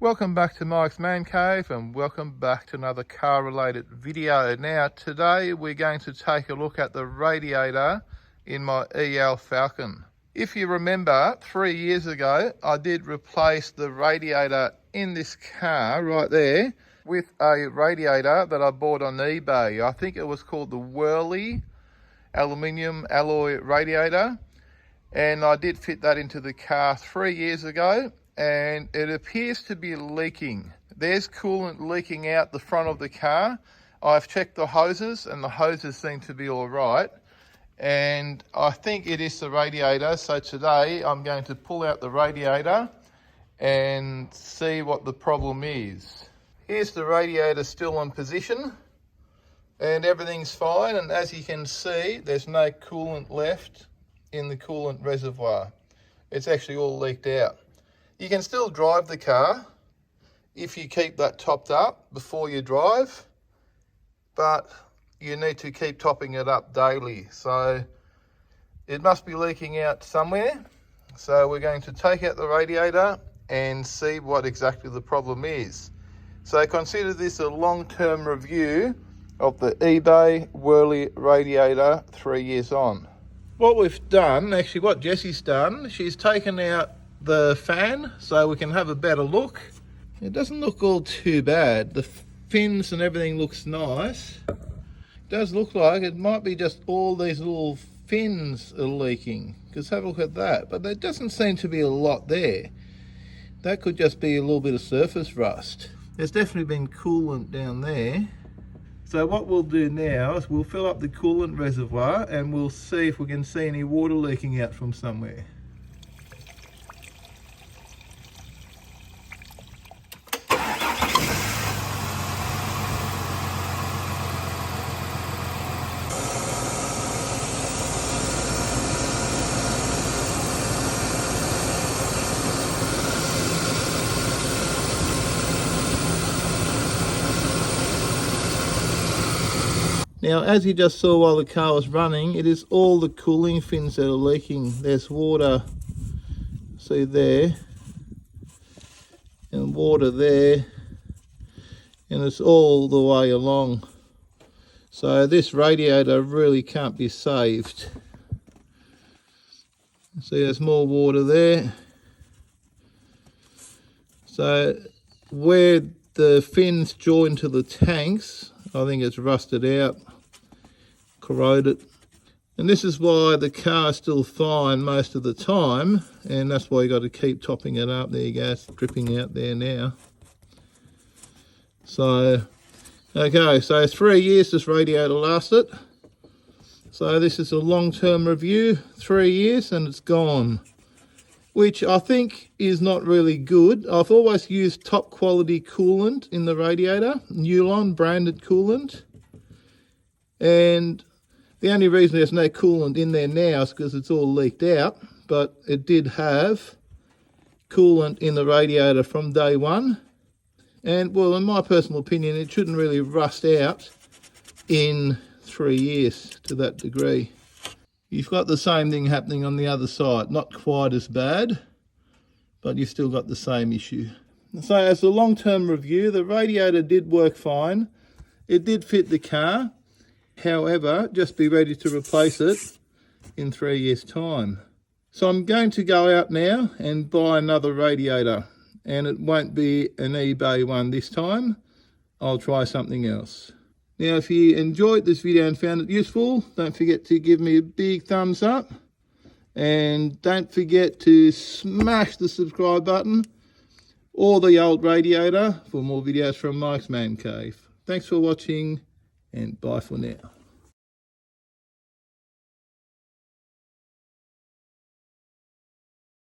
Welcome back to Mike's Man Cave and welcome back to another car related video. Now today we're going to take a look at the radiator in my EL Falcon. If you remember 3 years ago I did replace the radiator in this car right there with a radiator that I bought on eBay. I think it was called the Worley aluminium alloy radiator, and I did fit that into the car 3 years ago. And it appears to be leaking. There's coolant leaking out the front of the car. I've checked the hoses and the hoses seem to be all right. And I think it is the radiator. So today I'm going to pull out the radiator and see what the problem is. Here's the radiator still in position and everything's fine. And as you can see, there's no coolant left in the coolant reservoir. It's actually all leaked out. You can still drive the car if you keep that topped up before you drive, but you need to keep topping it up daily. So it must be leaking out somewhere. So we're going to take out the radiator and see what exactly the problem is. So consider this a long-term review of the eBay Worley radiator 3 years on. What we've done, actually what Jessie's done, she's taken out the fan so we can have a better look. It doesn't look all too bad. The fins and everything looks nice. It does look like it might be just all these little fins are leaking, because have a look at that, but there doesn't seem to be a lot there. That could just be a little bit of surface rust. There's definitely been coolant down there. So what we'll do now is we'll fill up the coolant reservoir and we'll see if we can see any water leaking out from somewhere. Now, as you just saw while the car was running, it is all the cooling fins that are leaking. There's water, see there, and water there, and it's all the way along. So this radiator really can't be saved. See, there's more water there. So where the fins join to the tanks, I think it's rusted out, corroded, and this is why the car is still fine most of the time, and that's why you got to keep topping it up. There you go, it's dripping out there now. So okay, so 3 years this radiator lasted. So this is a long-term review, 3 years and it's gone, which I think is not really good. I've always used top quality coolant in the radiator, Newlon branded coolant, and the only reason there's no coolant in there now is because it's all leaked out, but it did have coolant in the radiator from day one. And well, in my personal opinion, it shouldn't really rust out in 3 years to that degree. You've got the same thing happening on the other side, not quite as bad, but you've still got the same issue. So as a long-term review, the radiator did work fine. It did fit the car. However, just be ready to replace it in 3 years' time. So I'm going to go out now and buy another radiator, and it won't be an eBay one this time. I'll try something else. Now, if you enjoyed this video and found it useful, don't forget to give me a big thumbs up, and don't forget to smash the subscribe button or the old radiator for more videos from Mike's Man Cave. Thanks for watching, and bye for now.